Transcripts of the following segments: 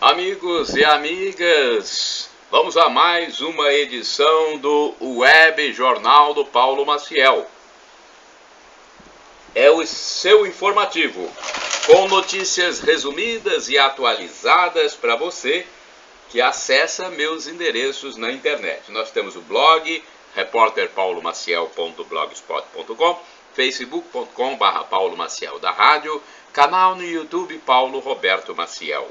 Amigos e amigas, vamos a mais uma edição do Web Jornal do Paulo Maciel. É o seu informativo, com notícias resumidas e atualizadas para você que acessa meus endereços na internet. Nós temos o blog repórterpaulomaciel.blogspot.com, facebook.com/Paulo Maciel da Rádio, canal no YouTube Paulo Roberto Maciel.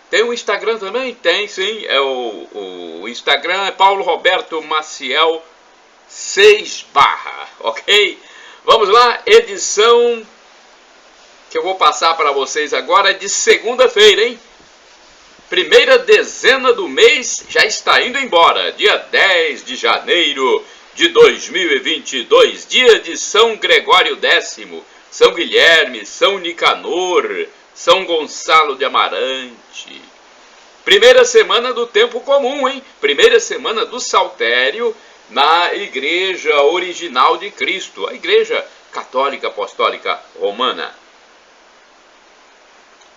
Tem o Instagram também? Tem, sim. O Instagram é Paulo Roberto Maciel 6 ok? Vamos lá, edição que eu vou passar para vocês agora é de segunda-feira, hein? Primeira dezena do mês já está indo embora. Dia 10 de janeiro de 2022, dia de São Gregório X, São Guilherme, São Nicanor, São Gonçalo de Amarante. Primeira semana do tempo comum, hein? Primeira semana do Saltério na Igreja Original de Cristo, a Igreja Católica Apostólica Romana.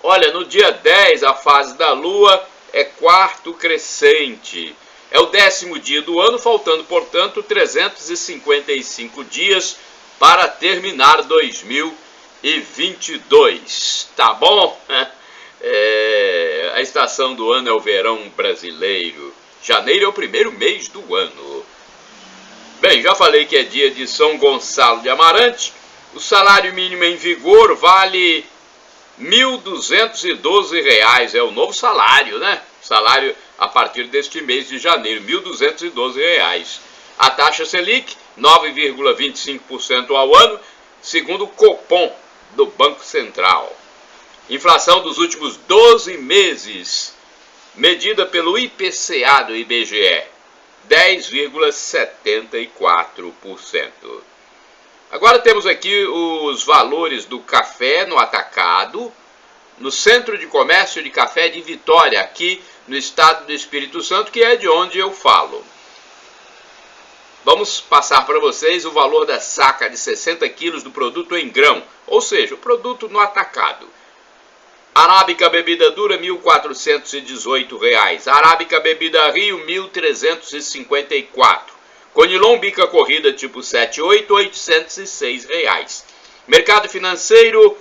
Olha, no dia 10 a fase da Lua é quarto crescente. É o 10º dia do ano, faltando, portanto, 355 dias para terminar 2022. Tá bom? A estação do ano é o verão brasileiro. Janeiro é o primeiro mês do ano. Bem, já falei que é dia de São Gonçalo de Amarante. O salário mínimo em vigor vale R$ 1.212. É o novo salário, né? Salário a partir deste mês de janeiro, R$ 1.212. A taxa Selic, 9,25% ao ano, segundo o Copom do Banco Central. Inflação dos últimos 12 meses, medida pelo IPCA do IBGE, 10,74%. Agora temos aqui os valores do café no atacado, no Centro de Comércio de Café de Vitória, aqui no estado do Espírito Santo, que é de onde eu falo. Vamos passar para vocês o valor da saca de 60 quilos do produto em grão, ou seja, o produto no atacado. Arábica bebida dura, R$ 1.418. Arábica bebida Rio, R$ 1.354. Conilon bica corrida tipo 78, R$ 806. Mercado financeiro,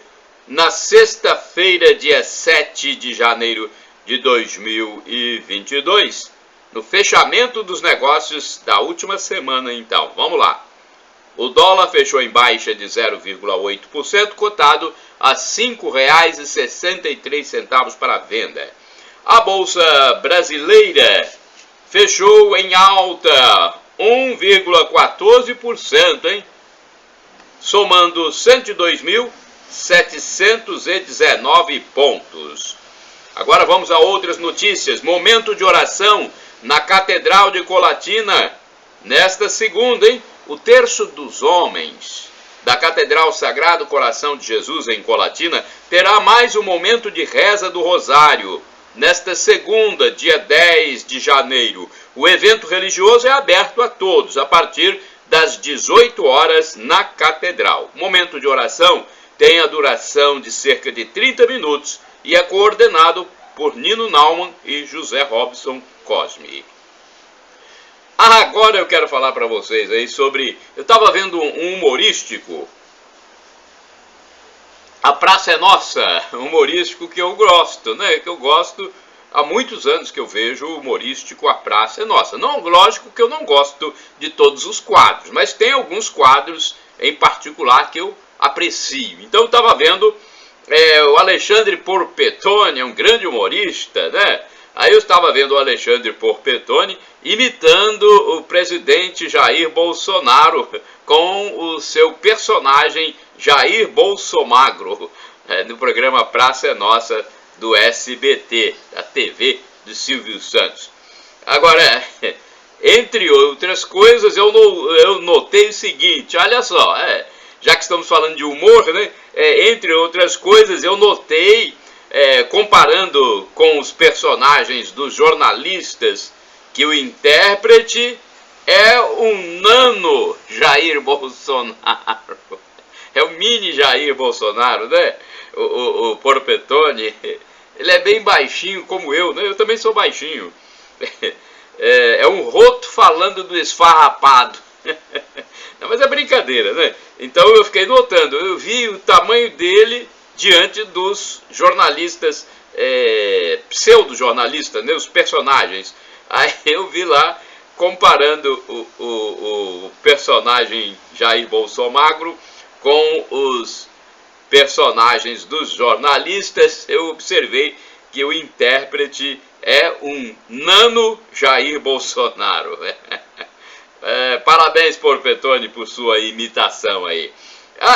na sexta-feira, dia 7 de janeiro de 2022, no fechamento dos negócios da última semana, então. Vamos lá. O dólar fechou em baixa de 0,8%, cotado a R$ 5,63 para venda. A Bolsa Brasileira fechou em alta 1,14%, hein? Somando 102.719 pontos. Agora vamos a outras notícias. Momento de oração na Catedral de Colatina nesta segunda, hein? O Terço dos Homens da Catedral Sagrado Coração de Jesus em Colatina terá mais um momento de reza do Rosário nesta segunda, dia 10 de janeiro. O evento religioso é aberto a todos a partir das 18 horas na Catedral. O momento de oração tem a duração de cerca de 30 minutos e é coordenado por Nino Naumann e José Robson Cosme. Agora eu quero falar para vocês aí sobre... Eu estava vendo um humorístico, A Praça é Nossa, um humorístico que eu gosto, né? Que eu gosto há muitos anos que eu vejo o humorístico A Praça é Nossa. Não, lógico que eu não gosto de todos os quadros, mas tem alguns quadros em particular que eu aprecio. Então eu estava vendo o Alexandre Porpetone, um grande humorista, né? Aí eu estava vendo o Alexandre Porpetone imitando o presidente Jair Bolsonaro com o seu personagem Jair Bolsomagro, no programa Praça é Nossa do SBT, a TV do Silvio Santos. Agora, entre outras coisas, eu notei o seguinte, olha só, já que estamos falando de humor, né? Entre outras coisas, eu notei, comparando com os personagens dos jornalistas, que o intérprete é um nano Jair Bolsonaro. É o mini Jair Bolsonaro, né? O Porpetone Ele é bem baixinho como eu, né? Eu também sou baixinho. É um roto falando do esfarrapado. Não, mas é brincadeira, né? Então eu fiquei notando, eu vi o tamanho dele diante dos jornalistas, pseudo-jornalistas, né? Os personagens. Aí eu vi lá, comparando o personagem Jair Bolsonaro com os personagens dos jornalistas, eu observei que o intérprete é um nano Jair Bolsonaro. Parabéns, Porpetone, por sua imitação aí.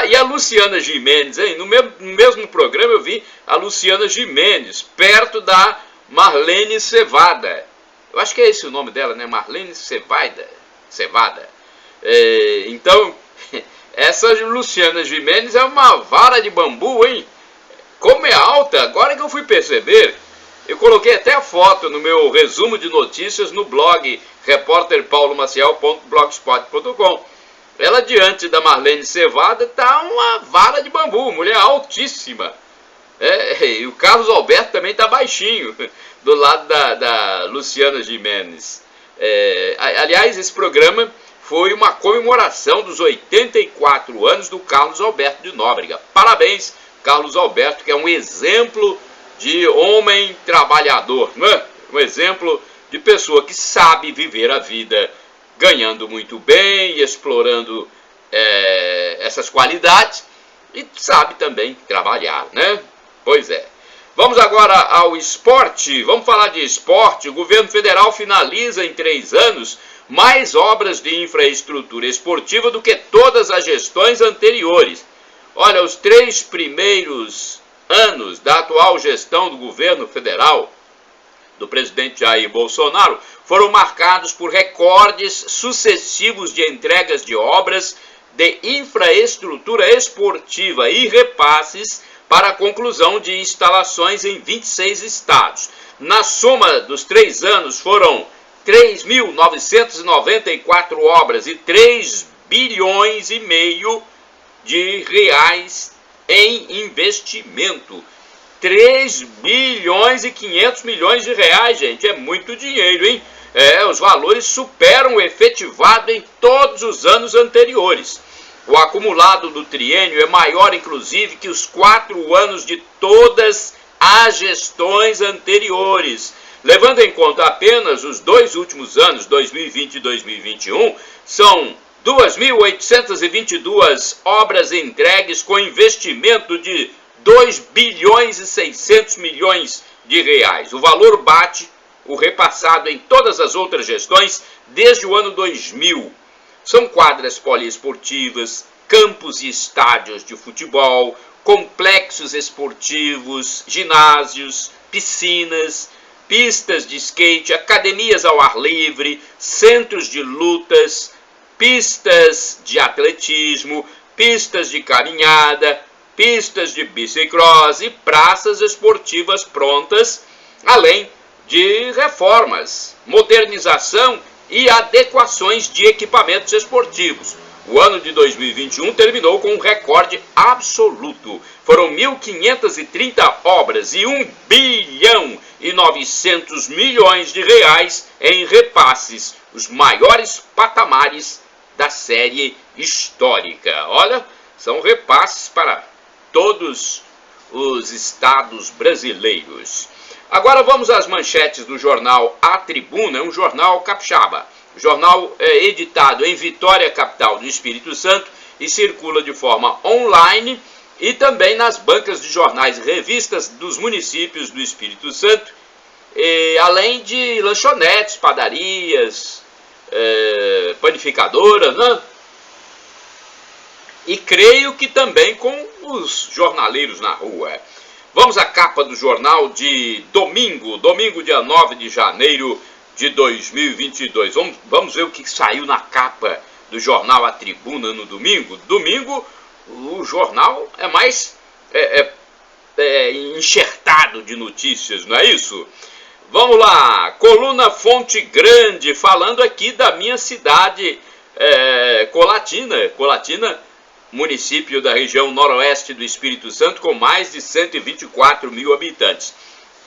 E a Luciana Gimenez, hein? No mesmo programa eu vi a Luciana Gimenez, perto da Marlene Cevada. Eu acho que é esse o nome dela, né? Marlene Cevada. Então, essa Luciana Gimenez é uma vara de bambu, hein? Como é alta, agora que eu fui perceber. Eu coloquei até a foto no meu resumo de notícias no blog repórterpaulomaciel.blogspot.com. Ela, diante da Marlene Cevada, tá uma vara de bambu, mulher altíssima. E o Carlos Alberto também tá baixinho, do lado da Luciana Gimenez. Aliás, esse programa foi uma comemoração dos 84 anos do Carlos Alberto de Nóbrega. Parabéns, Carlos Alberto, que é um exemplo de homem trabalhador, não é? Um exemplo de pessoa que sabe viver a vida ganhando muito bem, explorando essas qualidades e sabe também trabalhar, né? Pois é. Vamos agora ao esporte. Vamos falar de esporte. O governo federal finaliza em 3 anos mais obras de infraestrutura esportiva do que todas as gestões anteriores. Olha, os 3 primeiros anos da atual gestão do governo federal, do presidente Jair Bolsonaro, foram marcados por recordes sucessivos de entregas de obras de infraestrutura esportiva e repasses para a conclusão de instalações em 26 estados. Na soma dos 3 anos foram 3.994 obras e 3 bilhões e meio de reais em investimento. 3 bilhões e 500 milhões de reais, gente, é muito dinheiro, hein? Os valores superam o efetivado em todos os anos anteriores. O acumulado do triênio é maior, inclusive, que os 4 anos de todas as gestões anteriores. Levando em conta apenas os 2 últimos anos, 2020 e 2021, são 2.822 obras entregues com investimento de 2 bilhões e 600 milhões de reais. O valor bate o repassado em todas as outras gestões desde o ano 2000. São quadras poliesportivas, campos e estádios de futebol, complexos esportivos, ginásios, piscinas, pistas de skate, academias ao ar livre, centros de lutas, pistas de atletismo, pistas de caminhada, pistas de bicicross e praças esportivas prontas, além de reformas, modernização e adequações de equipamentos esportivos. O ano de 2021 terminou com um recorde absoluto. Foram 1.530 obras e 1 bilhão e 900 milhões de reais em repasses, os maiores patamares da série histórica. Olha, são repasses para todos os estados brasileiros. Agora vamos às manchetes do jornal A Tribuna, um jornal capixaba. O jornal é editado em Vitória, capital do Espírito Santo, e circula de forma online e também nas bancas de jornais e revistas dos municípios do Espírito Santo, além de lanchonetes, padarias, panificadoras, né? E creio que também com os jornaleiros na rua. Vamos à capa do jornal de domingo, dia 9 de janeiro de 2022. Vamos ver o que saiu na capa do jornal A Tribuna no domingo. Domingo, o jornal é mais enxertado de notícias, não é isso? Vamos lá, coluna Fonte Grande, falando aqui da minha cidade, Colatina, município da região noroeste do Espírito Santo, com mais de 124 mil habitantes.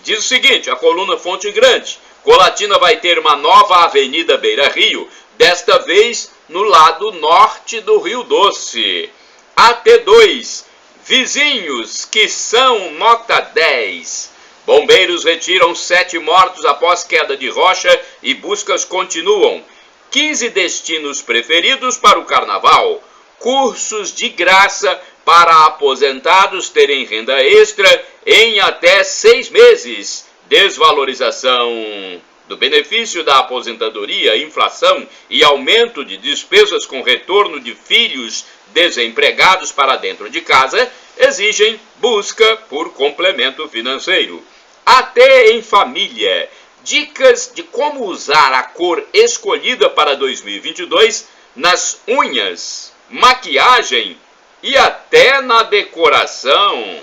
Diz o seguinte, a coluna Fonte Grande: Colatina vai ter uma nova avenida Beira Rio, desta vez no lado norte do Rio Doce. AT2, vizinhos que são nota 10. Bombeiros retiram 7 mortos após queda de rocha e buscas continuam. 15 destinos preferidos para o carnaval. Cursos de graça para aposentados terem renda extra em até 6 meses. Desvalorização do benefício da aposentadoria, inflação e aumento de despesas com retorno de filhos desempregados para dentro de casa exigem busca por complemento financeiro. Até em família, dicas de como usar a cor escolhida para 2022 nas unhas, maquiagem e até na decoração.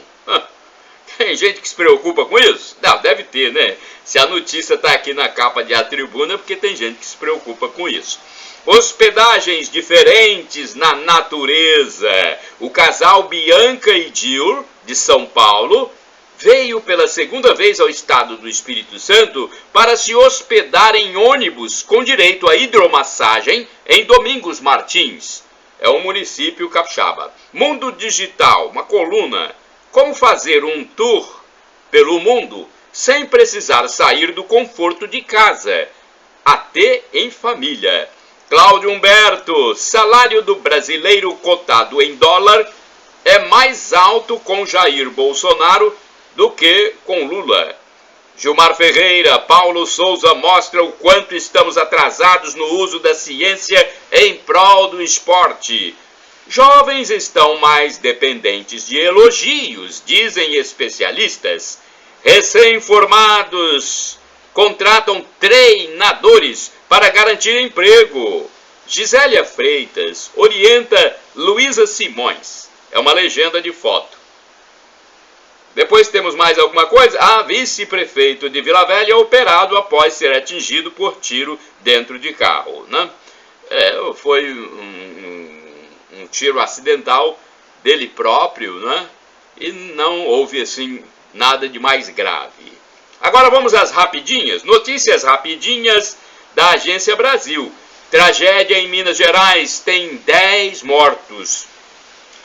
Tem gente que se preocupa com isso? Não, deve ter, né? Se a notícia está aqui na capa de A Tribuna, é porque tem gente que se preocupa com isso. Hospedagens diferentes na natureza. O casal Bianca e Gil, de São Paulo, veio pela segunda vez ao estado do Espírito Santo para se hospedar em ônibus com direito à hidromassagem em Domingos Martins. É um município capixaba. Mundo Digital, uma coluna. Como fazer um tour pelo mundo sem precisar sair do conforto de casa. Até em família. Cláudio Humberto, salário do brasileiro cotado em dólar é mais alto com Jair Bolsonaro do que com Lula. Gilmar Ferreira, Paulo Souza mostra o quanto estamos atrasados no uso da ciência em prol do esporte. Jovens estão mais dependentes de elogios, dizem especialistas. Recém-formados contratam treinadores para garantir emprego. Gisélia Freitas orienta Luísa Simões. É uma legenda de foto. Depois temos mais alguma coisa? Vice-prefeito de Vila Velha operado após ser atingido por tiro dentro de carro, né? Foi um tiro acidental dele próprio, né? E não houve, assim, nada de mais grave. Agora vamos às rapidinhas. Notícias rapidinhas da Agência Brasil. Tragédia em Minas Gerais tem 10 mortos.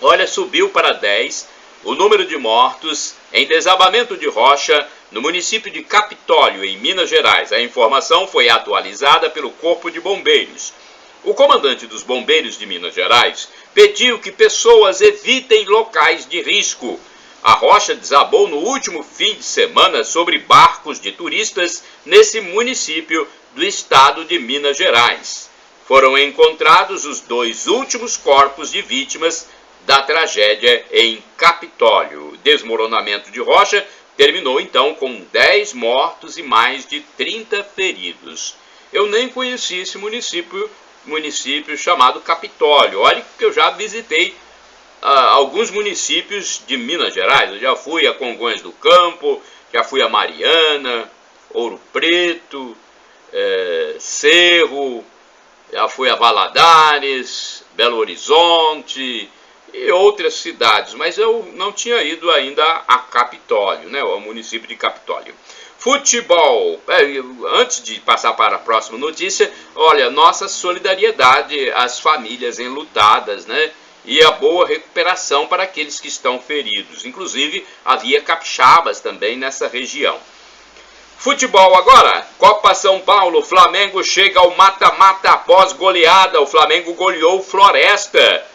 Olha, subiu para 10 o número de mortos em desabamento de rocha no município de Capitólio, em Minas Gerais. A informação foi atualizada pelo Corpo de Bombeiros. O comandante dos bombeiros de Minas Gerais pediu que pessoas evitem locais de risco. A rocha desabou no último fim de semana sobre barcos de turistas nesse município do estado de Minas Gerais. Foram encontrados os 2 últimos corpos de vítimas da tragédia em Capitólio. O desmoronamento de rocha terminou então com 10 mortos e mais de 30 feridos. Eu nem conheci esse município chamado Capitólio. Olha que eu já visitei alguns municípios de Minas Gerais. Eu já fui a Congonhas do Campo, já fui a Mariana, Ouro Preto, Cerro, já fui a Valadares, Belo Horizonte e outras cidades, mas eu não tinha ido ainda a Capitólio, né, ao município de Capitólio. Futebol. Antes de passar para a próxima notícia, olha, nossa solidariedade às famílias enlutadas, né? E a boa recuperação para aqueles que estão feridos. Inclusive, havia capixabas também nessa região. Futebol agora. Copa São Paulo. Flamengo chega ao mata-mata após goleada. O Flamengo goleou o Floresta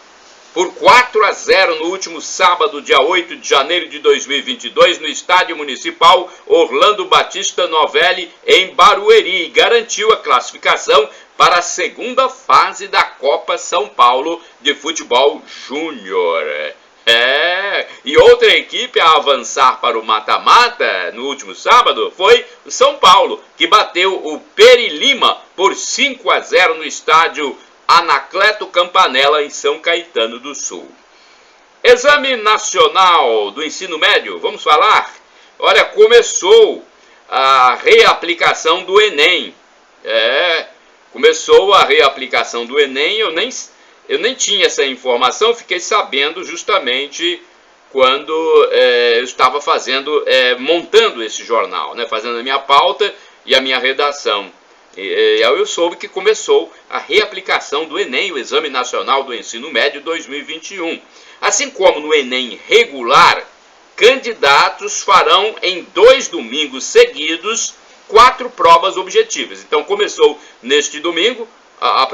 por 4-0 no último sábado, dia 8 de janeiro de 2022, no Estádio Municipal Orlando Batista Novelli, em Barueri, e garantiu a classificação para a segunda fase da Copa São Paulo de Futebol Júnior. E outra equipe a avançar para o mata-mata no último sábado foi o São Paulo, que bateu o Peri Lima por 5-0 no estádio Anacleto Campanella, em São Caetano do Sul. Exame Nacional do Ensino Médio, vamos falar? Olha, começou a reaplicação do Enem. Começou a reaplicação do Enem, eu nem tinha essa informação, fiquei sabendo justamente quando eu estava montando esse jornal, né, fazendo a minha pauta e a minha redação. E aí eu soube que começou a reaplicação do Enem, o Exame Nacional do Ensino Médio 2021. Assim como no Enem regular, candidatos farão em 2 domingos seguidos 4 provas objetivas. Então começou neste domingo as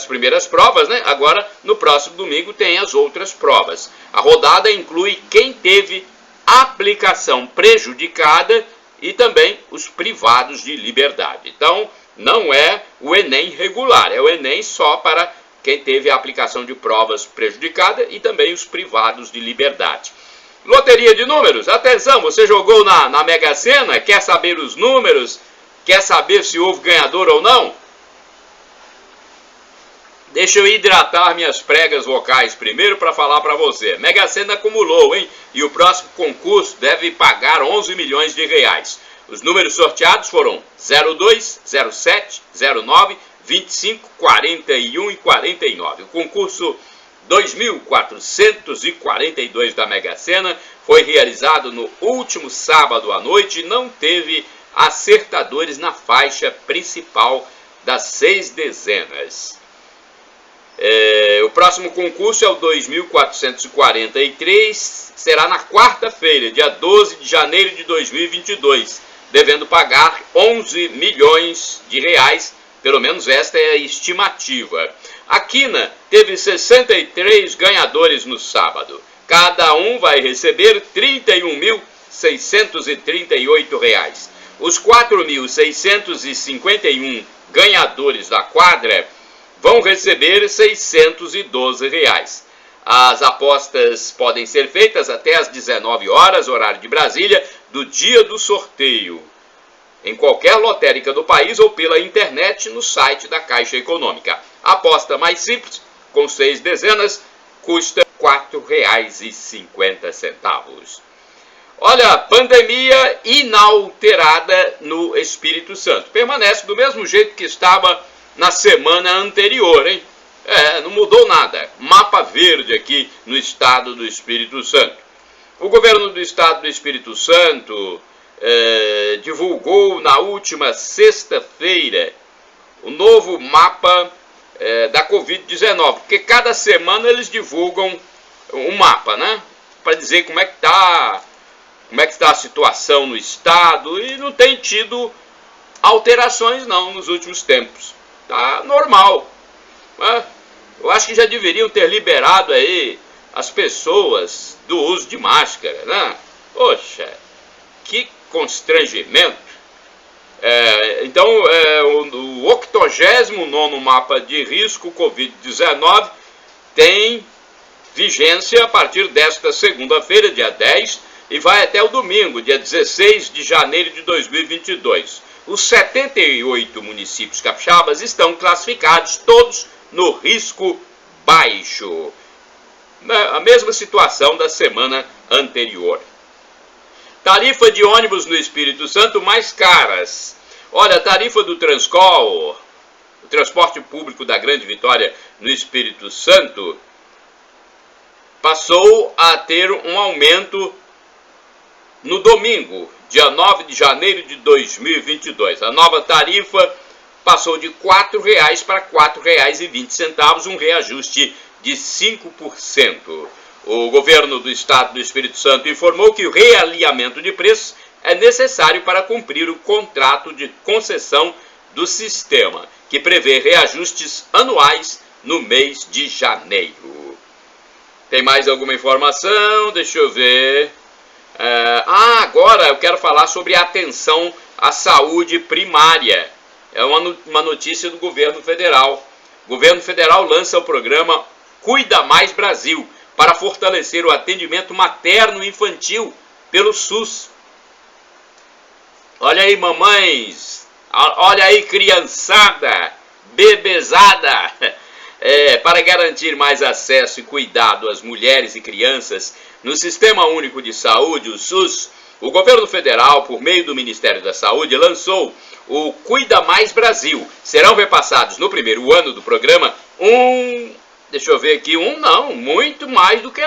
primeiras provas, né? Agora no próximo domingo tem as outras provas. A rodada inclui quem teve aplicação prejudicada e também os privados de liberdade. Então não é o Enem regular, é o Enem só para quem teve a aplicação de provas prejudicada e também os privados de liberdade. Loteria de números, atenção, você jogou na Mega Sena, quer saber os números, quer saber se houve ganhador ou não? Deixa eu hidratar minhas pregas vocais primeiro para falar para você. Mega Sena acumulou, hein? E o próximo concurso deve pagar 11 milhões de reais. Os números sorteados foram 02, 07, 09, 25, 41 e 49. O concurso 2.442 da Mega Sena foi realizado no último sábado à noite e não teve acertadores na faixa principal das 6 dezenas. O próximo concurso é o 2.443, será na quarta-feira, dia 12 de janeiro de 2022, devendo pagar 11 milhões de reais, pelo menos esta é a estimativa. A Quina teve 63 ganhadores no sábado. Cada um vai receber R$ 31.638. Os 4.651 ganhadores da quadra vão receber R$ 612. As apostas podem ser feitas até às 19 horas, horário de Brasília, do dia do sorteio, em qualquer lotérica do país ou pela internet no site da Caixa Econômica. A aposta mais simples, com 6 dezenas, custa R$ 4,50. Olha, pandemia inalterada no Espírito Santo. Permanece do mesmo jeito que estava na semana anterior, hein? Não mudou nada. Mapa verde aqui no estado do Espírito Santo. O governo do estado do Espírito Santo divulgou na última sexta-feira o novo mapa da Covid-19, porque cada semana eles divulgam um mapa, né? Para dizer como é que está a situação no estado, e não tem tido alterações não nos últimos tempos. Tá normal. Eu acho que já deveriam ter liberado aí as pessoas do uso de máscara, né? Poxa, que constrangimento. Então, o 89º mapa de risco Covid-19 tem vigência a partir desta segunda-feira, dia 10, e vai até o domingo, dia 16 de janeiro de 2022. Os 78 municípios capixabas estão classificados todos no risco baixo. A mesma situação da semana anterior. Tarifa de ônibus no Espírito Santo mais caras. Olha, a tarifa do Transcol, o transporte público da Grande Vitória no Espírito Santo, passou a ter um aumento no domingo, dia 9 de janeiro de 2022. A nova tarifa passou de R$ 4,00 para R$ 4,20, um reajuste de 5%. O governo do estado do Espírito Santo informou que o realinhamento de preços é necessário para cumprir o contrato de concessão do sistema, que prevê reajustes anuais no mês de janeiro. Tem mais alguma informação? Deixa eu ver. Agora eu quero falar sobre a atenção à saúde primária. É uma notícia do governo federal. O governo federal lança o programa Cuida Mais Brasil para fortalecer o atendimento materno-infantil pelo SUS. Olha aí, mamães, olha aí, criançada, bebezada. Para garantir mais acesso e cuidado às mulheres e crianças no Sistema Único de Saúde, o SUS, o governo federal, por meio do Ministério da Saúde, lançou o Cuida Mais Brasil. Serão repassados no primeiro ano do programa deixa eu ver aqui, não, muito mais do que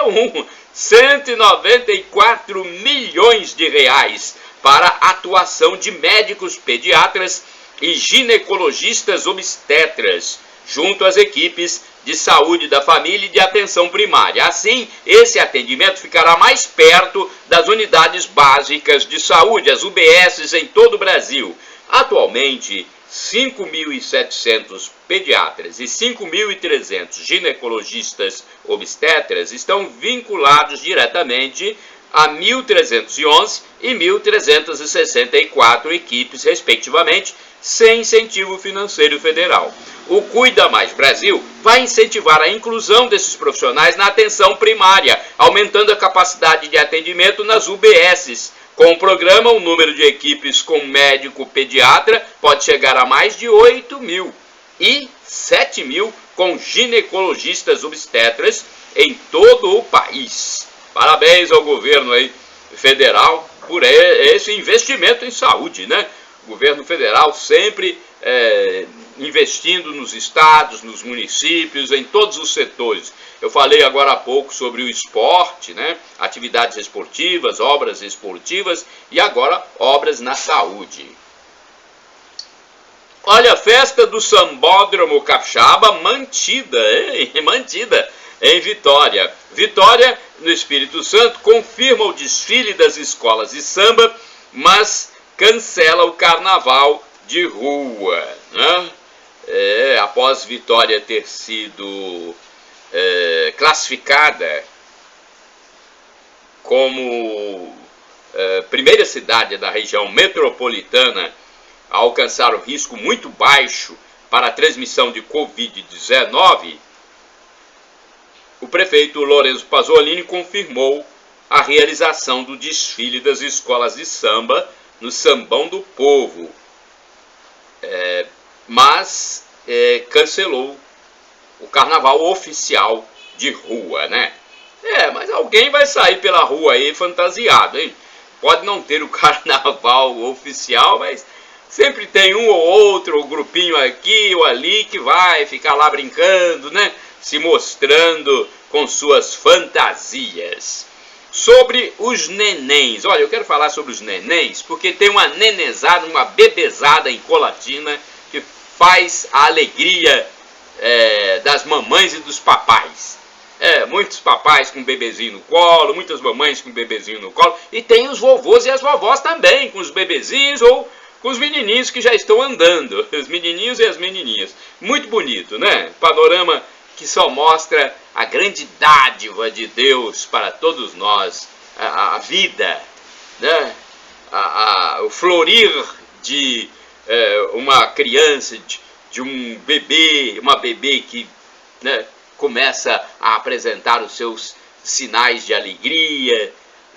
194 milhões de reais para a atuação de médicos pediatras e ginecologistas obstetras, junto às equipes de saúde da família e de atenção primária. Assim, esse atendimento ficará mais perto das unidades básicas de saúde, as UBSs em todo o Brasil. Atualmente, 5.700 pediatras e 5.300 ginecologistas obstetras estão vinculados diretamente a 1.311 e 1.364 equipes, respectivamente, sem incentivo financeiro federal. O Cuida Mais Brasil vai incentivar a inclusão desses profissionais na atenção primária, aumentando a capacidade de atendimento nas UBSs. Com o programa, o número de equipes com médico pediatra pode chegar a mais de 8.000 e 7.000 com ginecologistas obstetras em todo o país. Parabéns ao governo aí federal por esse investimento em saúde, né? O governo federal sempre investindo nos estados, nos municípios, em todos os setores. Eu falei agora há pouco sobre o esporte, né? Atividades esportivas, obras esportivas e agora obras na saúde. Olha, a festa do Sambódromo Capixaba mantida em Vitória. Vitória, no Espírito Santo, confirma o desfile das escolas de samba, mas cancela o carnaval de rua, né? Após Vitória ter sido classificada como primeira cidade da região metropolitana a alcançar o risco muito baixo para a transmissão de Covid-19, o prefeito Lourenço Pasolini confirmou a realização do desfile das escolas de samba no Sambão do Povo, mas cancelou o carnaval oficial de rua, né? Mas alguém vai sair pela rua aí fantasiado, hein? Pode não ter o carnaval oficial, mas sempre tem um ou outro, um grupinho aqui ou ali que vai ficar lá brincando, né? Se mostrando com suas fantasias. Sobre os nenéns. Olha, eu quero falar sobre os nenéns, porque tem uma nenezada, uma bebezada em Colatina que faz a alegria das mamães e dos papais. Muitos papais com bebezinho no colo, muitas mamães com bebezinho no colo, e tem os vovôs e as vovós também, com os bebezinhos ou com os menininhos que já estão andando, os menininhos e as menininhas. Muito bonito, né? Panorama que só mostra a grande dádiva de Deus para todos nós, a vida, né? O florir de uma criança, de um bebê, uma bebê que, né, começa a apresentar os seus sinais de alegria,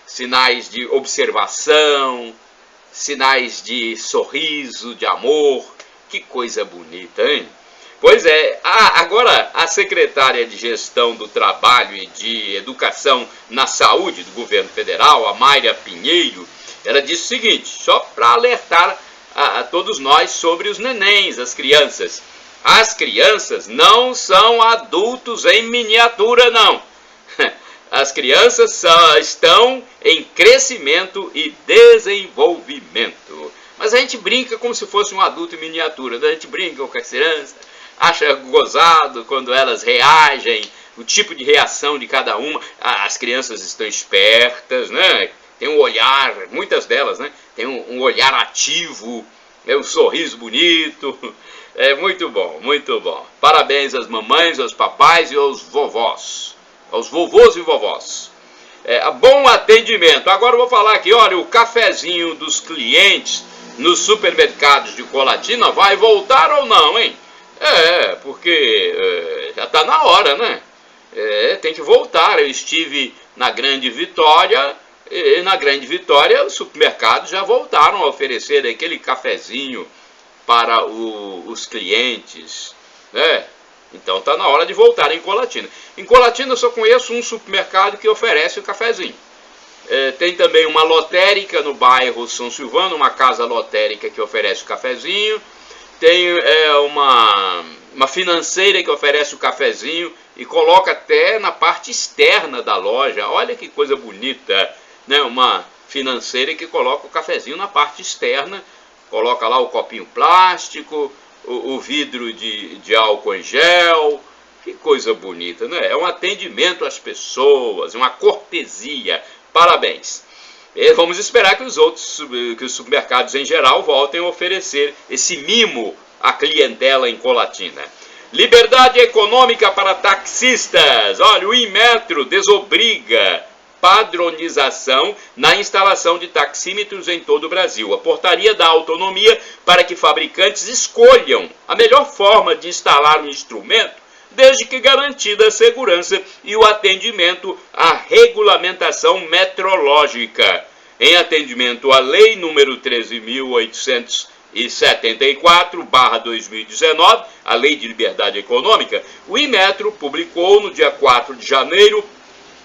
sinais de observação, sinais de sorriso, de amor. Que coisa bonita, hein? Pois é, agora a secretária de Gestão do Trabalho e de Educação na Saúde do governo federal, a Mayra Pinheiro, ela disse o seguinte, só para alertar a todos nós sobre os nenéns, as crianças. As crianças não são adultos em miniatura, não. As crianças só estão em crescimento e desenvolvimento. Mas a gente brinca como se fosse um adulto em miniatura, né? A gente brinca com as crianças, acha gozado quando elas reagem, o tipo de reação de cada uma. As crianças estão espertas, né? Tem um olhar, muitas delas, né? Tem um olhar ativo, um sorriso bonito. Muito bom, muito bom. Parabéns às mamães, aos papais e aos vovós. Aos vovôs e vovós. Bom atendimento. Agora eu vou falar aqui, olha, o cafezinho dos clientes nos supermercados de Colatina vai voltar ou não, hein? Porque já está na hora, né? Tem que voltar. Eu estive na Grande Vitória, e na Grande Vitória os supermercados já voltaram a oferecer aquele cafezinho para os clientes, né? Então está na hora de voltar em Colatina. Em Colatina eu só conheço um supermercado que oferece o cafezinho. Tem também uma lotérica no bairro São Silvano, uma casa lotérica que oferece o cafezinho. Tem uma financeira que oferece o cafezinho e coloca até na parte externa da loja. Olha que coisa bonita, né? Uma financeira que coloca o cafezinho na parte externa, coloca lá o copinho plástico, o vidro de álcool em gel. Que coisa bonita, né? É um atendimento às pessoas, uma cortesia. Parabéns. E vamos esperar que os supermercados em geral voltem a oferecer esse mimo à clientela em Colatina. Liberdade econômica para taxistas. Olha, o Inmetro desobriga padronização na instalação de taxímetros em todo o Brasil. A portaria dá autonomia para que fabricantes escolham a melhor forma de instalar o instrumento, desde que garantida a segurança e o atendimento à regulamentação metrológica. Em atendimento à Lei número 13.874/2019, a Lei de Liberdade Econômica, o Inmetro publicou no dia 4 de janeiro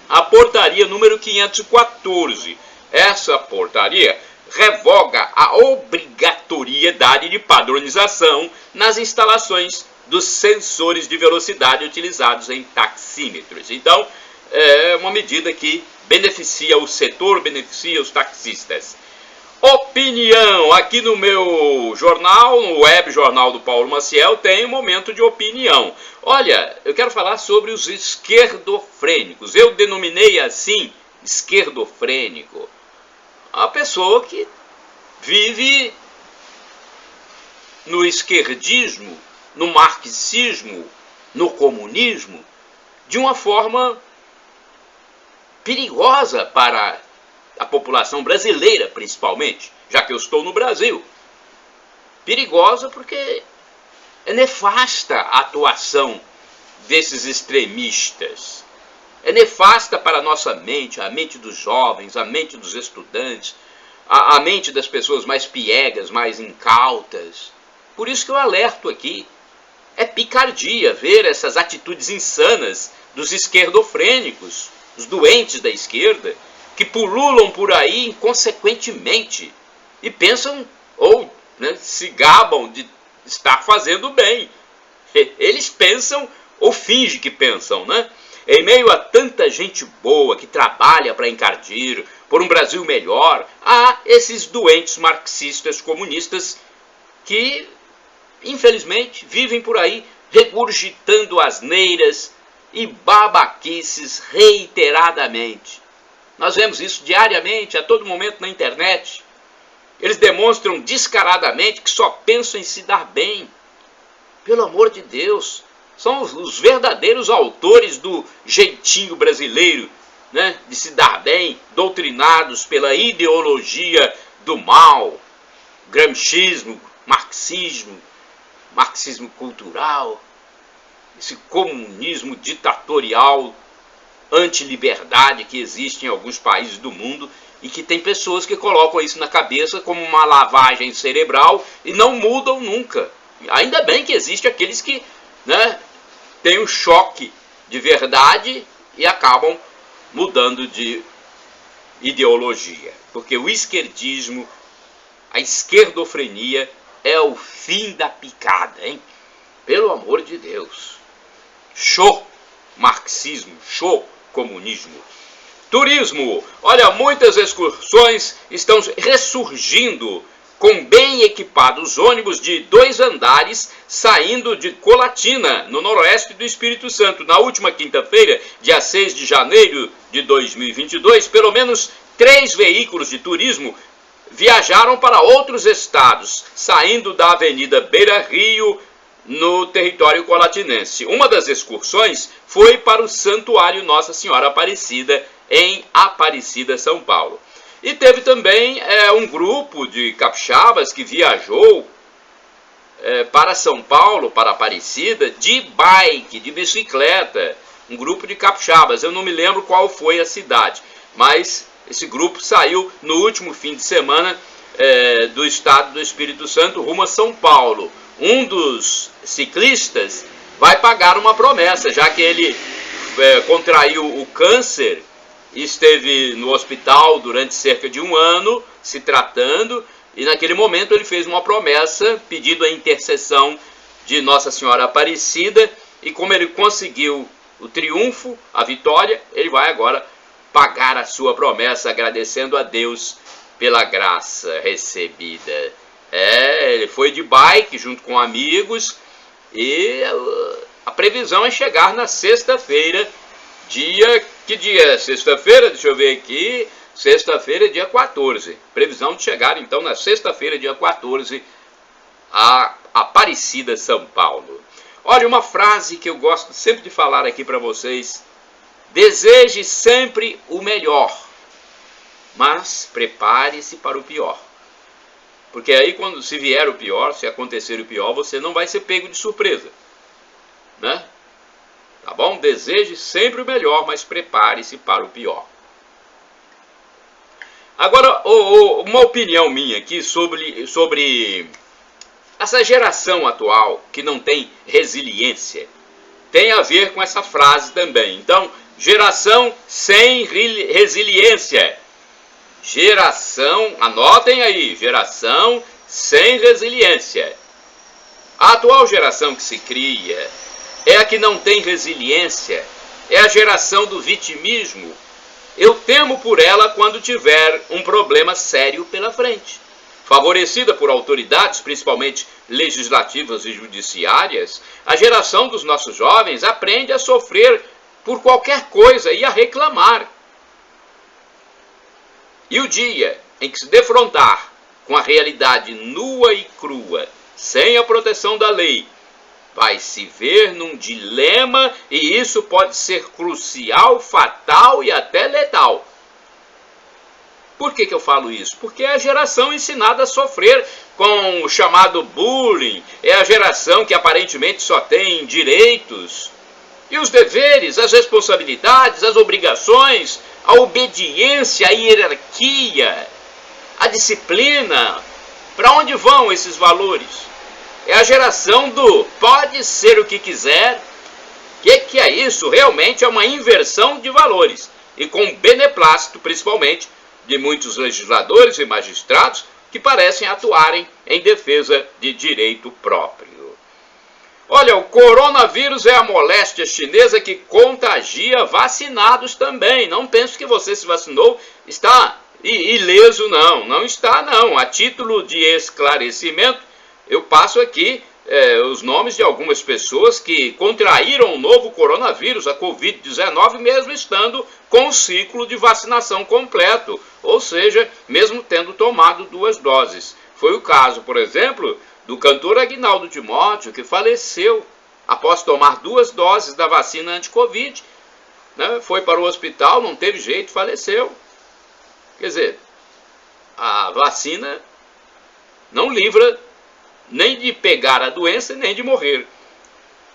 a portaria número 514. Essa portaria revoga a obrigatoriedade de padronização nas instalações dos sensores de velocidade utilizados em taxímetros. Então, é uma medida que beneficia o setor, beneficia os taxistas. Opinião. Aqui no meu jornal, no web jornal do Paulo Maciel, tem um momento de opinião. Olha, eu quero falar sobre os esquerdofrênicos. Eu denominei assim, esquerdofrênico, a pessoa que vive no esquerdismo, no marxismo, no comunismo, de uma forma perigosa para a população brasileira, principalmente, já que eu estou no Brasil. Perigosa porque é nefasta a atuação desses extremistas. É nefasta para a nossa mente, a mente dos jovens, a mente dos estudantes, a mente das pessoas mais piegas, mais incautas. Por isso que eu alerto aqui. É picardia ver essas atitudes insanas dos esquerdofrênicos, os doentes da esquerda, que pululam por aí inconsequentemente e pensam, ou se gabam de estar fazendo bem. Eles pensam ou fingem que pensam, né? Em meio a tanta gente boa que trabalha para encardir por um Brasil melhor, há esses doentes marxistas comunistas que, infelizmente, vivem por aí regurgitando asneiras e babaquices reiteradamente. Nós vemos isso diariamente, a todo momento na internet. Eles demonstram descaradamente que só pensam em se dar bem. Pelo amor de Deus, são os verdadeiros autores do jeitinho brasileiro, né, de se dar bem, doutrinados pela ideologia do mal, gramscismo, marxismo cultural, esse comunismo ditatorial, antiliberdade que existe em alguns países do mundo e que tem pessoas que colocam isso na cabeça como uma lavagem cerebral e não mudam nunca. Ainda bem que existe aqueles que têm um choque de verdade e acabam mudando de ideologia. Porque o esquerdismo, a esquerdofrenia é o fim da picada, hein? Pelo amor de Deus. Show marxismo, show comunismo. Turismo. Olha, muitas excursões estão ressurgindo com bem equipados ônibus de 2 andares saindo de Colatina, no noroeste do Espírito Santo. Na última quinta-feira, dia 6 de janeiro de 2022, pelo menos 3 veículos de turismo viajaram para outros estados, saindo da Avenida Beira Rio, no território colatinense. Uma das excursões foi para o Santuário Nossa Senhora Aparecida, em Aparecida, São Paulo. E teve também um grupo de capixabas que viajou para São Paulo, para Aparecida, de bike, de bicicleta. Um grupo de capixabas, eu não me lembro qual foi a cidade, mas esse grupo saiu no último fim de semana do estado do Espírito Santo rumo a São Paulo. Um dos ciclistas vai pagar uma promessa, já que ele contraiu o câncer e esteve no hospital durante cerca de 1 ano se tratando, e naquele momento ele fez uma promessa pedindo a intercessão de Nossa Senhora Aparecida, e como ele conseguiu o triunfo, a vitória, ele vai agora pagar a sua promessa, agradecendo a Deus pela graça recebida. Ele foi de bike junto com amigos e a previsão é chegar na sexta-feira, que dia é sexta-feira? Deixa eu ver aqui, sexta-feira, dia 14. Previsão de chegar então na sexta-feira, dia 14, a Aparecida, São Paulo. Olha, uma frase que eu gosto sempre de falar aqui para vocês: deseje sempre o melhor, mas prepare-se para o pior. Porque aí quando se vier o pior, se acontecer o pior, você não vai ser pego de surpresa, né? Tá bom? Deseje sempre o melhor, mas prepare-se para o pior. Agora, uma opinião minha aqui sobre essa geração atual que não tem resiliência. Tem a ver com essa frase também. Então, geração sem resiliência. Geração, anotem aí, geração sem resiliência. A atual geração que se cria é a que não tem resiliência, é a geração do vitimismo. Eu temo por ela quando tiver um problema sério pela frente. Favorecida por autoridades, principalmente legislativas e judiciárias, a geração dos nossos jovens aprende a sofrer por qualquer coisa e a reclamar. E o dia em que se defrontar com a realidade nua e crua, sem a proteção da lei, vai se ver num dilema, e isso pode ser crucial, fatal e até letal. Por que eu falo isso? Porque é a geração ensinada a sofrer com o chamado bullying, é a geração que aparentemente só tem direitos. E os deveres, as responsabilidades, as obrigações, a obediência, a hierarquia, a disciplina, para onde vão esses valores? É a geração do pode ser o que quiser. O que é isso? Realmente é uma inversão de valores. E com beneplácito, principalmente, de muitos legisladores e magistrados que parecem atuarem em defesa de direito próprio. Olha, o coronavírus é a moléstia chinesa que contagia vacinados também. Não pense que você se vacinou, está ileso, não. Não está, não. A título de esclarecimento, eu passo aqui os nomes de algumas pessoas que contraíram o novo coronavírus, a Covid-19, mesmo estando com o ciclo de vacinação completo, ou seja, mesmo tendo tomado 2 doses. Foi o caso, por exemplo, do cantor Aguinaldo Timóteo, que faleceu após tomar 2 doses da vacina anti-Covid. Né? Foi para o hospital, não teve jeito, faleceu. Quer dizer, a vacina não livra nem de pegar a doença, nem de morrer.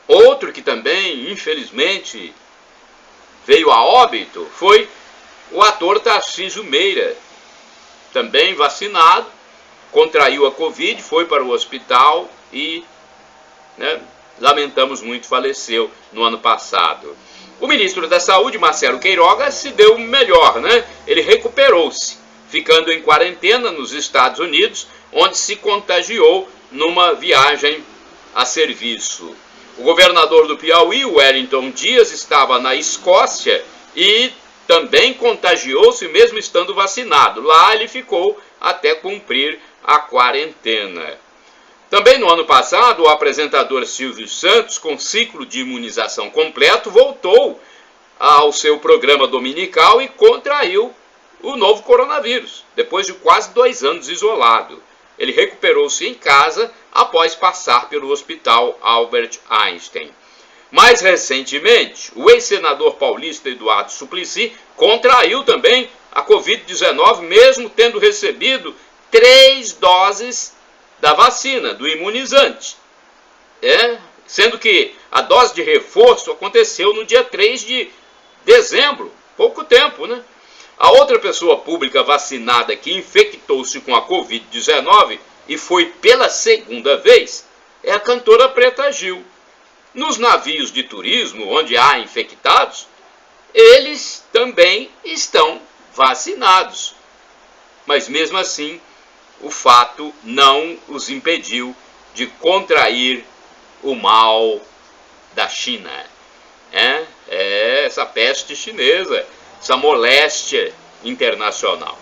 Outro que também, infelizmente, veio a óbito foi o ator Tarcísio Meira, também vacinado, contraiu a Covid, foi para o hospital e, lamentamos muito, faleceu no ano passado. O ministro da Saúde, Marcelo Queiroga, se deu melhor, Ele recuperou-se, ficando em quarentena nos Estados Unidos, onde se contagiou numa viagem a serviço. O governador do Piauí, Wellington Dias, estava na Escócia e também contagiou-se mesmo estando vacinado. Lá ele ficou até cumprir a quarentena. Também no ano passado, o apresentador Silvio Santos, com ciclo de imunização completo, voltou ao seu programa dominical e contraiu o novo coronavírus, depois de quase 2 anos isolado. Ele recuperou-se em casa após passar pelo Hospital Albert Einstein. Mais recentemente, o ex-senador paulista Eduardo Suplicy contraiu também a Covid-19, mesmo tendo recebido 3 doses da vacina, do imunizante. Sendo que a dose de reforço aconteceu no dia 3 de dezembro, pouco tempo, A outra pessoa pública vacinada que infectou-se com a Covid-19 e foi pela 2ª vez é a cantora Preta Gil. Nos navios de turismo, onde há infectados, eles também estão vacinados. Mas mesmo assim, o fato não os impediu de contrair o mal da China. essa peste chinesa, essa moléstia internacional.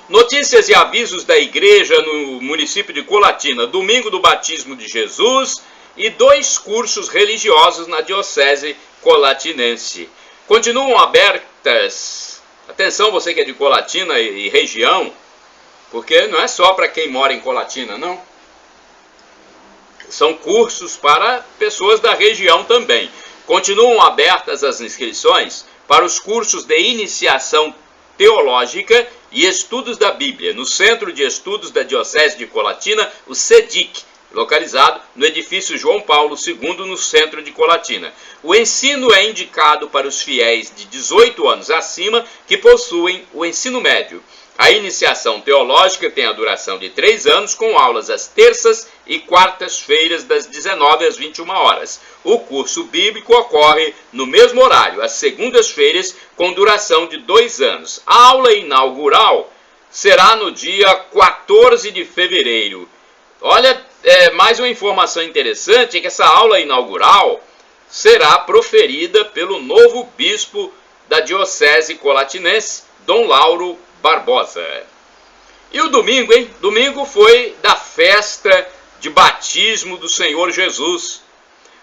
Notícias e avisos da igreja no município de Colatina, domingo do batismo de Jesus e 2 cursos religiosos na diocese colatinense. Continuam abertas, atenção você que é de Colatina e região, porque não é só para quem mora em Colatina, não. São cursos para pessoas da região também. Continuam abertas as inscrições para os cursos de iniciação teológica e estudos da Bíblia, no Centro de Estudos da Diocese de Colatina, o CEDIC, localizado no edifício João Paulo II, no centro de Colatina. O ensino é indicado para os fiéis de 18 anos acima que possuem o ensino médio. A iniciação teológica tem a duração de 3 anos, com aulas às terças e quartas-feiras, das 19 às 21 horas. O curso bíblico ocorre no mesmo horário, às segundas-feiras, com duração de 2 anos. A aula inaugural será no dia 14 de fevereiro. Olha, mais uma informação interessante é que essa aula inaugural será proferida pelo novo bispo da Diocese Colatinense, Dom Lauro Barbosa. E o domingo, hein? Domingo foi da festa de batismo do Senhor Jesus.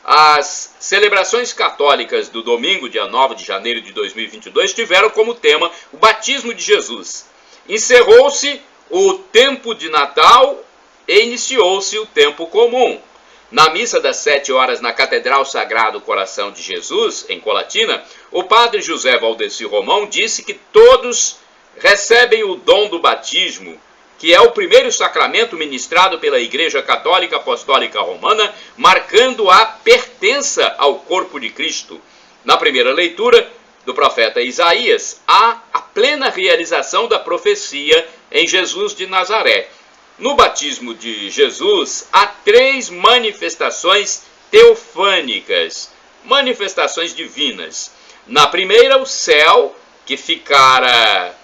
As celebrações católicas do domingo, dia 9 de janeiro de 2022, tiveram como tema o batismo de Jesus. Encerrou-se o tempo de Natal e iniciou-se o tempo comum. Na missa das 7 horas na Catedral Sagrado Coração de Jesus, em Colatina, o padre José Valdeci Romão disse que todos recebem o dom do batismo, que é o primeiro sacramento ministrado pela Igreja Católica Apostólica Romana, marcando a pertença ao corpo de Cristo. Na primeira leitura do profeta Isaías, há a plena realização da profecia em Jesus de Nazaré. No batismo de Jesus, há 3 manifestações teofânicas, manifestações divinas. Na primeira, o céu, que ficara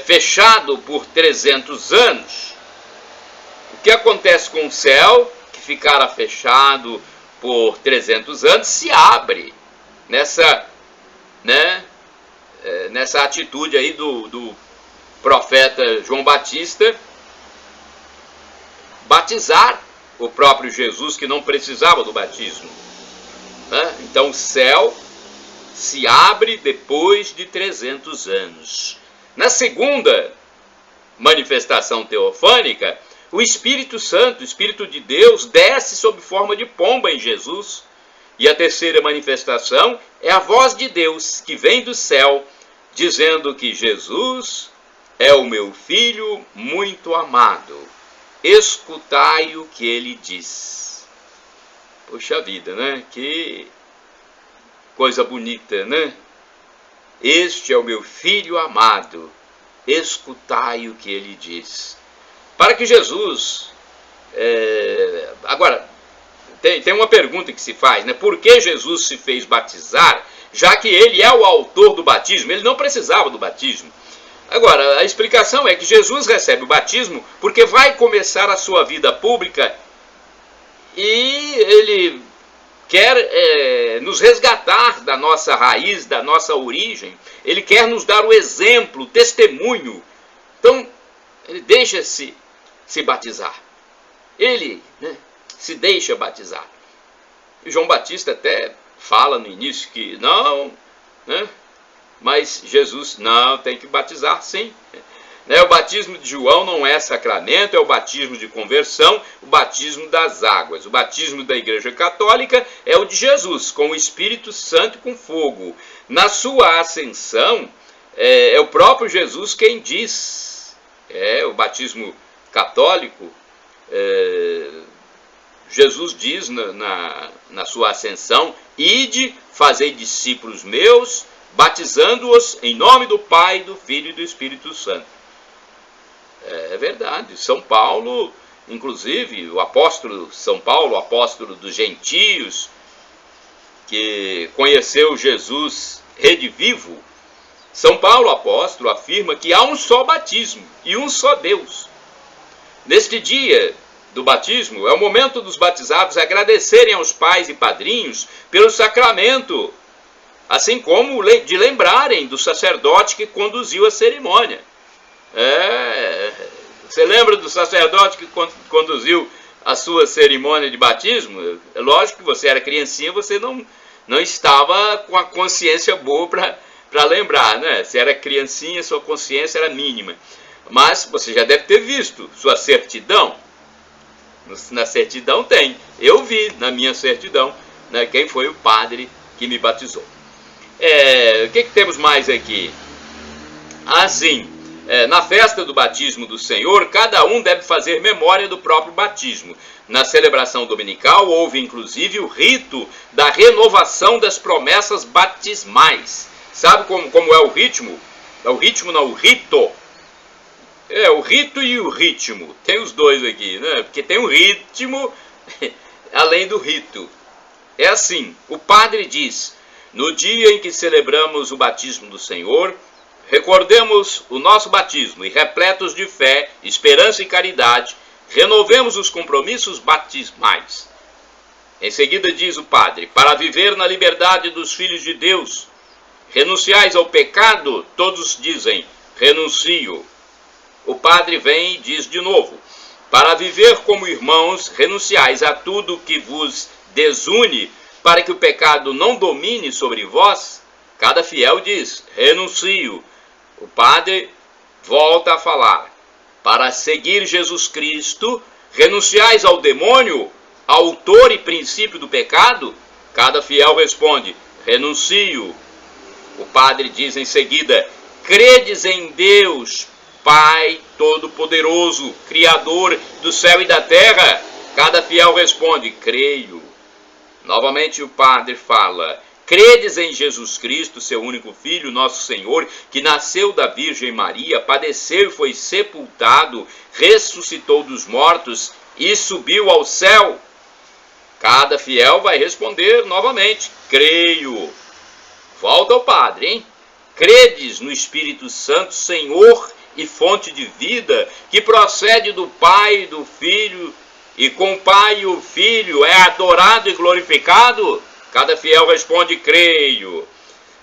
fechado por 300 anos. O que acontece com o céu, que ficara fechado por 300 anos, se abre nessa atitude aí do profeta João Batista, batizar o próprio Jesus, que não precisava do batismo. Então o céu se abre depois de 300 anos. Na segunda manifestação teofânica, o Espírito Santo, o Espírito de Deus, desce sob forma de pomba em Jesus. E a terceira manifestação é a voz de Deus, que vem do céu, dizendo que Jesus é o meu Filho muito amado. Escutai o que ele diz. Poxa vida, né? Que coisa bonita, né? Este é o meu Filho amado, escutai o que ele diz. Para que Jesus... Agora, tem uma pergunta que se faz, né? Por que Jesus se fez batizar, já que ele é o autor do batismo? Ele não precisava do batismo. Agora, a explicação é que Jesus recebe o batismo porque vai começar a sua vida pública e ele quer nos resgatar da nossa raiz, da nossa origem. Ele quer nos dar o exemplo, o testemunho. Então, ele deixa-se batizar. Ele se deixa batizar. E João Batista até fala no início que não, mas Jesus não, tem que batizar sim. O batismo de João não é sacramento, é o batismo de conversão, o batismo das águas. O batismo da Igreja Católica é o de Jesus, com o Espírito Santo e com fogo. Na sua ascensão, é o próprio Jesus quem diz. O batismo católico, Jesus diz na sua ascensão: ide, fazei discípulos meus, batizando-os em nome do Pai, do Filho e do Espírito Santo. É verdade. São Paulo, inclusive, o apóstolo São Paulo, o apóstolo dos gentios, que conheceu Jesus redivivo, São Paulo, apóstolo, afirma que há um só batismo e um só Deus. Neste dia do batismo, é o momento dos batizados agradecerem aos pais e padrinhos pelo sacramento assim como de lembrarem do sacerdote que conduziu a cerimônia. Você lembra do sacerdote que conduziu a sua cerimônia de batismo? É lógico que você era criancinha, você não estava com a consciência boa para lembrar, né? Se era criancinha, sua consciência era mínima. Mas você já deve ter visto sua certidão. Na certidão tem. Eu vi na minha certidão, né, quem foi o padre que me batizou. O que temos mais aqui? Assim, na festa do batismo do Senhor, cada um deve fazer memória do próprio batismo. Na celebração dominical, houve inclusive o rito da renovação das promessas batismais. Sabe como é o ritmo? O ritmo não, o rito. O rito e o ritmo. Tem os dois aqui, né? Porque tem o ritmo além do rito. É assim, o padre diz: no dia em que celebramos o batismo do Senhor, recordemos o nosso batismo e, repletos de fé, esperança e caridade, renovemos os compromissos batismais. Em seguida diz o padre: para viver na liberdade dos filhos de Deus, renunciais ao pecado, todos dizem: renuncio. O padre vem e diz de novo: para viver como irmãos, renunciais a tudo que vos desune, para que o pecado não domine sobre vós. Cada fiel diz: renuncio. O padre volta a falar: para seguir Jesus Cristo, renunciais ao demônio, autor e princípio do pecado? Cada fiel responde: renuncio. O padre diz em seguida: credes em Deus, Pai Todo-Poderoso, Criador do céu e da terra? Cada fiel responde: creio. Novamente o padre fala: credes em Jesus Cristo, seu único Filho, nosso Senhor, que nasceu da Virgem Maria, padeceu e foi sepultado, ressuscitou dos mortos e subiu ao céu? Cada fiel vai responder novamente: creio. Volta ao padre, hein? Credes no Espírito Santo, Senhor e fonte de vida, que procede do Pai e do Filho, e com o Pai e o Filho é adorado e glorificado? Cada fiel responde: creio.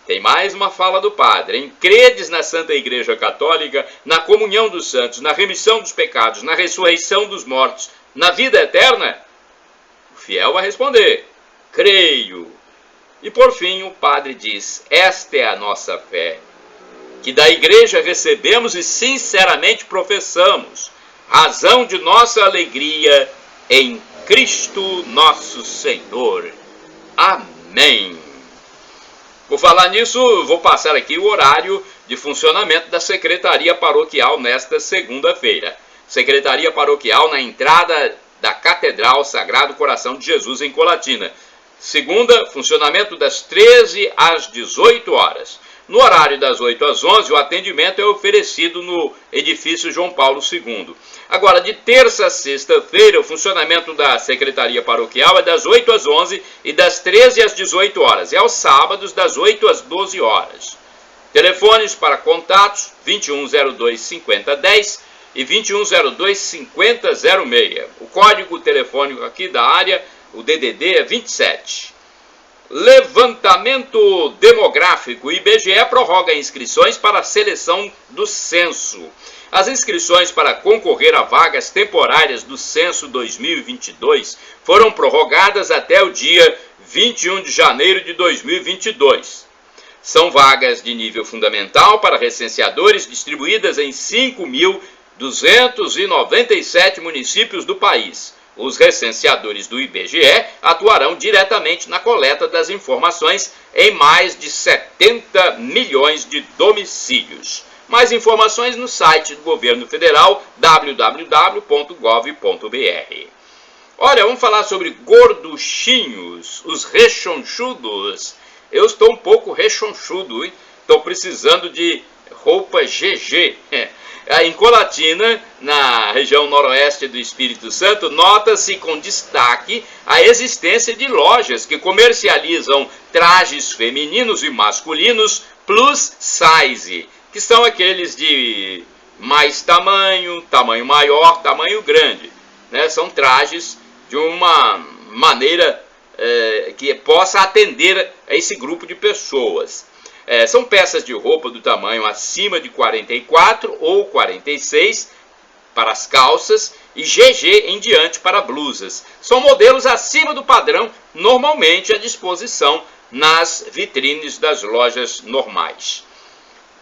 Tem mais uma fala do padre, hein? Credes na Santa Igreja Católica, na comunhão dos santos, na remissão dos pecados, na ressurreição dos mortos, na vida eterna? O fiel vai responder: creio. E por fim o padre diz: esta é a nossa fé, que da Igreja recebemos e sinceramente professamos, razão de nossa alegria em Cristo nosso Senhor. Amém. Por falar nisso, vou passar aqui o horário de funcionamento da Secretaria Paroquial nesta segunda-feira. Secretaria Paroquial na entrada da Catedral Sagrado Coração de Jesus em Colatina. Segunda, funcionamento das 13 às 18 horas. No horário das 8 às 11, o atendimento é oferecido no edifício João Paulo II. Agora, de terça a sexta-feira, o funcionamento da Secretaria Paroquial é das 8 às 11 e das 13 às 18 horas. E aos sábados, das 8 às 12 horas. Telefones para contatos: 2102 5010 e 2102 5006. O código telefônico aqui da área, o DDD, é 27. Levantamento demográfico. O IBGE prorroga inscrições para a seleção do censo. As inscrições para concorrer a vagas temporárias do censo 2022 foram prorrogadas até o dia 21 de janeiro de 2022. São vagas de nível fundamental para recenseadores distribuídas em 5.297 municípios do país. Os recenseadores do IBGE atuarão diretamente na coleta das informações em mais de 70 milhões de domicílios. Mais informações no site do Governo Federal, www.gov.br. Olha, vamos falar sobre gorduchinhos, os rechonchudos. Eu estou um pouco rechonchudo, hein? Estou precisando de roupa GG. Em Colatina, na região noroeste do Espírito Santo, nota-se com destaque a existência de lojas que comercializam trajes femininos e masculinos plus size, que são aqueles de mais tamanho, tamanho maior, tamanho grande, né? São trajes de uma maneira que possa atender a esse grupo de pessoas. São peças de roupa do tamanho acima de 44 ou 46 para as calças e GG em diante para blusas. São modelos acima do padrão, normalmente à disposição nas vitrines das lojas normais.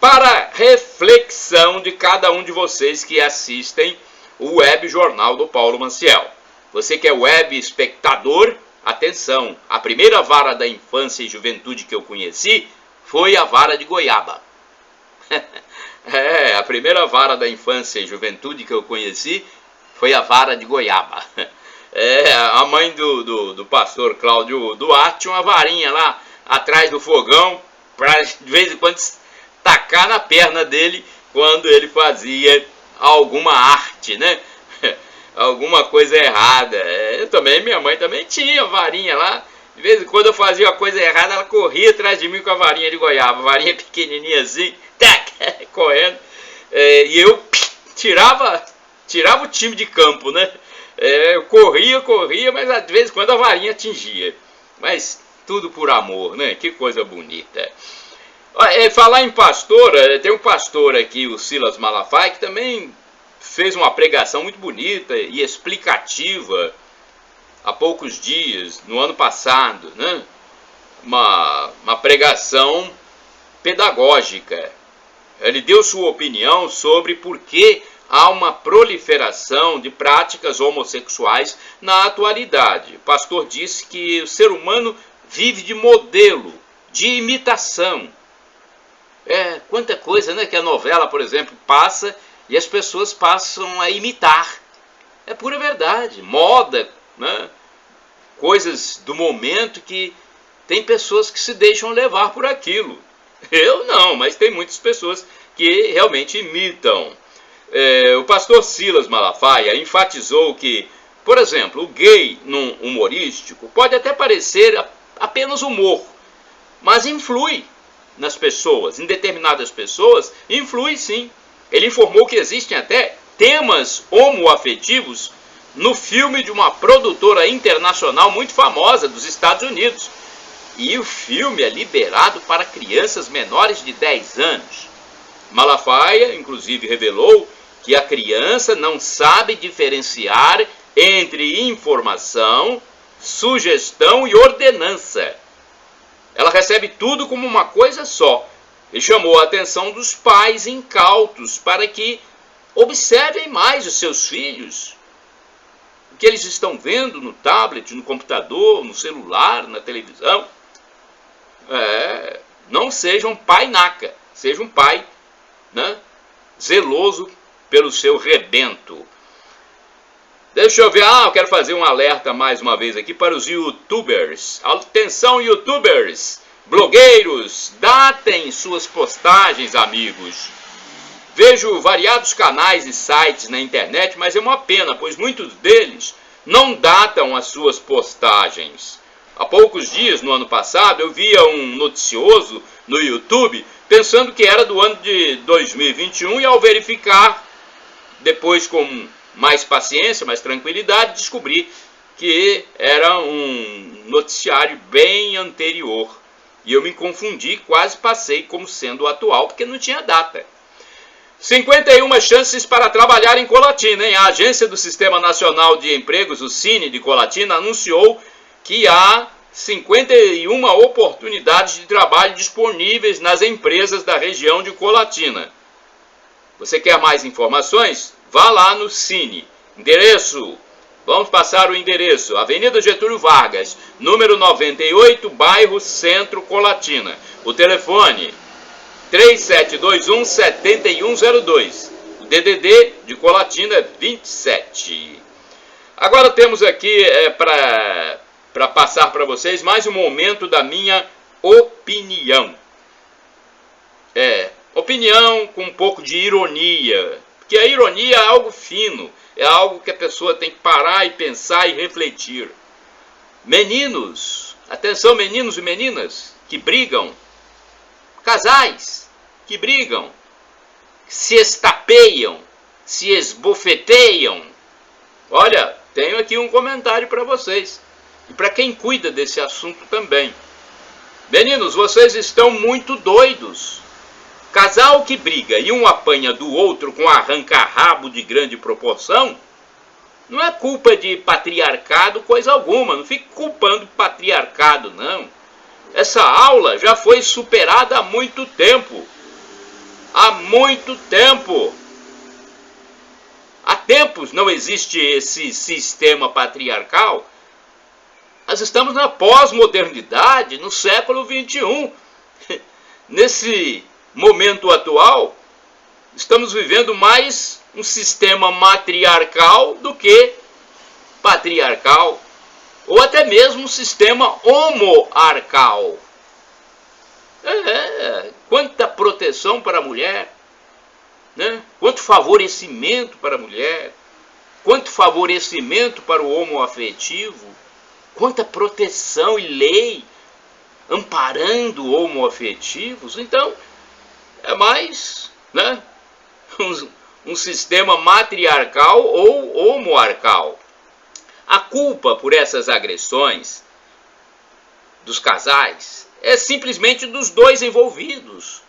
Para reflexão de cada um de vocês que assistem o Web Jornal do Paulo Maciel. Você que é web espectador, atenção, a primeira vara da infância e juventude que eu conheci foi a vara de goiaba. A primeira vara da infância e juventude que eu conheci foi a vara de goiaba. A mãe do pastor Cláudio Duarte tinha uma varinha lá atrás do fogão para de vez em quando tacar na perna dele quando ele fazia alguma arte, né? Alguma coisa errada. Minha mãe também tinha varinha lá. De vez em quando eu fazia uma coisa errada, ela corria atrás de mim com a varinha de goiaba, varinha pequenininha assim, tac, correndo. E eu tirava o time de campo, né? Eu corria, mas de vez em quando a varinha atingia. Mas tudo por amor, né? Que coisa bonita. Falar em pastor, tem um pastor aqui, o Silas Malafaia, que também fez uma pregação muito bonita e explicativa há poucos dias, no ano passado, né? Uma pregação pedagógica. Ele deu sua opinião sobre por que há uma proliferação de práticas homossexuais na atualidade. O pastor disse que o ser humano vive de modelo, de imitação. Quanta coisa, né, que a novela, por exemplo, passa e as pessoas passam a imitar. É pura verdade. Moda, né? Coisas do momento que tem pessoas que se deixam levar por aquilo. Eu não, mas tem muitas pessoas que realmente imitam. O pastor Silas Malafaia enfatizou que, por exemplo, o gay num humorístico pode até parecer apenas humor, mas influi nas pessoas, em determinadas pessoas, influi sim. Ele informou que existem até temas homoafetivos no filme de uma produtora internacional muito famosa dos Estados Unidos. E o filme é liberado para crianças menores de 10 anos. Malafaia, inclusive, revelou que a criança não sabe diferenciar entre informação, sugestão e ordenança. Ela recebe tudo como uma coisa só. E chamou a atenção dos pais incautos para que observem mais os seus filhos. O que eles estão vendo no tablet, no computador, no celular, na televisão. Não seja um pai naca, seja um pai, né, zeloso pelo seu rebento. Deixa eu ver, eu quero fazer um alerta mais uma vez aqui para os youtubers. Atenção, youtubers, blogueiros, datem suas postagens, amigos. Vejo variados canais e sites na internet, mas é uma pena, pois muitos deles não datam as suas postagens. Há poucos dias, no ano passado, eu via um noticioso no YouTube pensando que era do ano de 2021 e ao verificar, depois com mais paciência, mais tranquilidade, descobri que era um noticiário bem anterior. E eu me confundi, quase passei como sendo atual, porque não tinha data. 51 chances para trabalhar em Colatina, hein? A Agência do Sistema Nacional de Empregos, o Cine de Colatina, anunciou que há 51 oportunidades de trabalho disponíveis nas empresas da região de Colatina. Você quer mais informações? Vá lá no Cine. Endereço, vamos passar o endereço. Avenida Getúlio Vargas, número 98, bairro Centro, Colatina. O telefone 3721-7102. O DDD de Colatina é 27. Agora temos aqui para passar para vocês mais um momento da minha opinião. Opinião com um pouco de ironia. Porque a ironia é algo fino. É algo que a pessoa tem que parar e pensar e refletir. Meninos, atenção meninos e meninas que brigam. Casais que brigam, se estapeiam, se esbofeteiam. Olha, tenho aqui um comentário para vocês. e para quem cuida desse assunto também. Meninos, vocês estão muito doidos. Casal que briga e um apanha do outro com arranca-rabo de grande proporção, não é culpa de patriarcado coisa alguma, não fique culpando patriarcado, não. Essa aula já foi superada há muito tempo. Há muito tempo. Há tempos não existe esse sistema patriarcal. Nós estamos na pós-modernidade, no século XXI. Nesse momento atual, estamos vivendo mais um sistema matriarcal do que patriarcal, ou até mesmo um sistema homoarcal. Quanta proteção para a mulher, né? Quanto favorecimento para a mulher, quanto favorecimento para o homoafetivo, quanta proteção e lei amparando homoafetivos. Então, é mais, né, um sistema matriarcal ou homoarcal. A culpa por essas agressões dos casais é simplesmente dos dois envolvidos.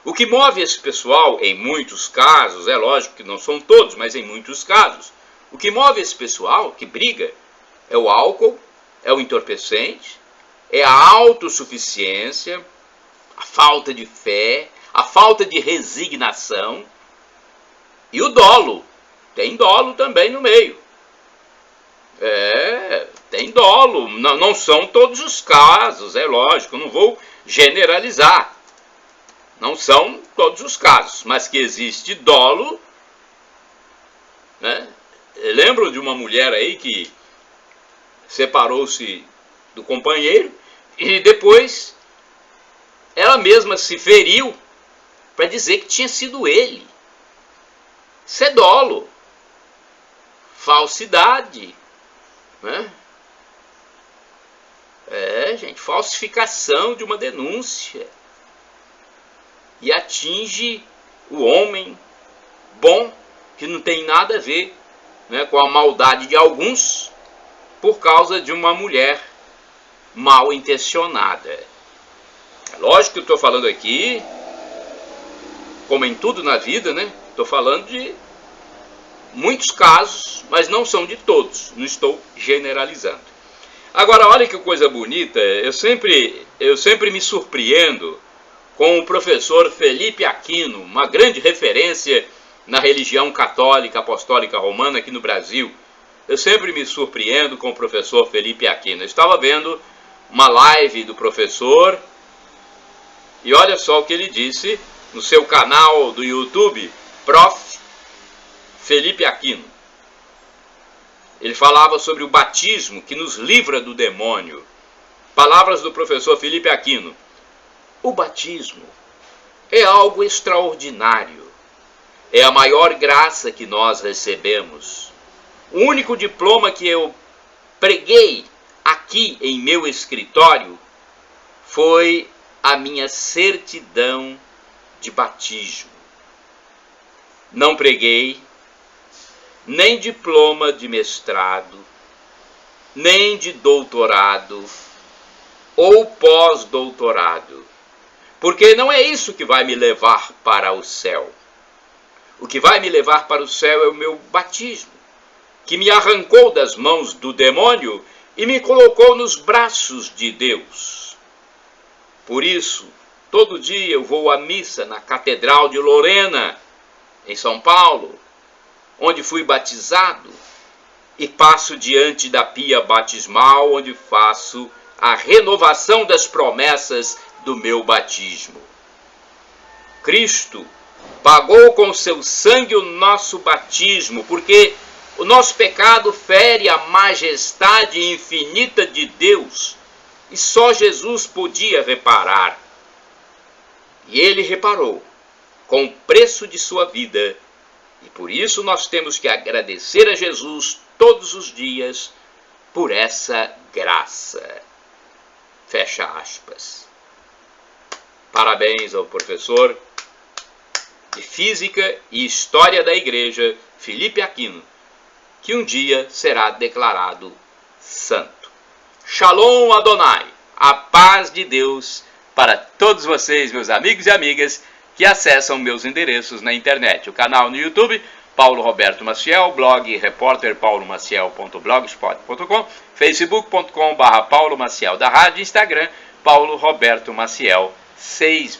O que move esse pessoal, em muitos casos, é lógico que não são todos, mas em muitos casos, o que move esse pessoal que briga é o álcool, é o entorpecente, é a autossuficiência, a falta de fé, a falta de resignação e o dolo. Tem dolo também no meio. Tem dolo. Não são todos os casos, é lógico, não vou generalizar. Não são todos os casos, mas que existe dolo, né? Eu lembro de uma mulher aí que separou-se do companheiro e depois ela mesma se feriu para dizer que tinha sido ele. Isso é dolo, falsidade, né? Gente, falsificação de uma denúncia. E atinge o homem bom, que não tem nada a ver, né, com a maldade de alguns, por causa de uma mulher mal intencionada. É lógico que eu estou falando aqui, como em tudo na vida, né? Estou falando de muitos casos, mas não são de todos. Não estou generalizando. Agora, olha que coisa bonita. Eu sempre me surpreendo com o professor Felipe Aquino, uma grande referência na religião católica apostólica romana aqui no Brasil. Eu sempre me surpreendo com o professor Felipe Aquino. Eu estava vendo uma live do professor e olha só o que ele disse no seu canal do YouTube, Prof. Felipe Aquino. Ele falava sobre o batismo que nos livra do demônio. Palavras do professor Felipe Aquino. O batismo é algo extraordinário. É a maior graça que nós recebemos. O único diploma que eu preguei aqui em meu escritório foi a minha certidão de batismo. Não preguei nem diploma de mestrado, nem de doutorado ou pós-doutorado, porque não é isso que vai me levar para o céu. O que vai me levar para o céu é o meu batismo, que me arrancou das mãos do demônio e me colocou nos braços de Deus. Por isso, todo dia eu vou à missa na Catedral de Lorena, em São Paulo, onde fui batizado, e passo diante da pia batismal, onde faço a renovação das promessas do meu batismo. Cristo pagou com seu sangue o nosso batismo, porque o nosso pecado fere a majestade infinita de Deus, e só Jesus podia reparar. E ele reparou com o preço de sua vida, e por isso nós temos que agradecer a Jesus todos os dias por essa graça. Fecha aspas. Parabéns ao professor de Física e História da Igreja, Felipe Aquino, que um dia será declarado santo. Shalom Adonai, a paz de Deus para todos vocês, meus amigos e amigas, que acessam meus endereços na internet. O canal no YouTube, Paulo Roberto Maciel, blog repórterpaulomaciel.blogspot.com, facebook.com/Paulo Maciel da rádio, Instagram, Paulo Roberto Maciel 6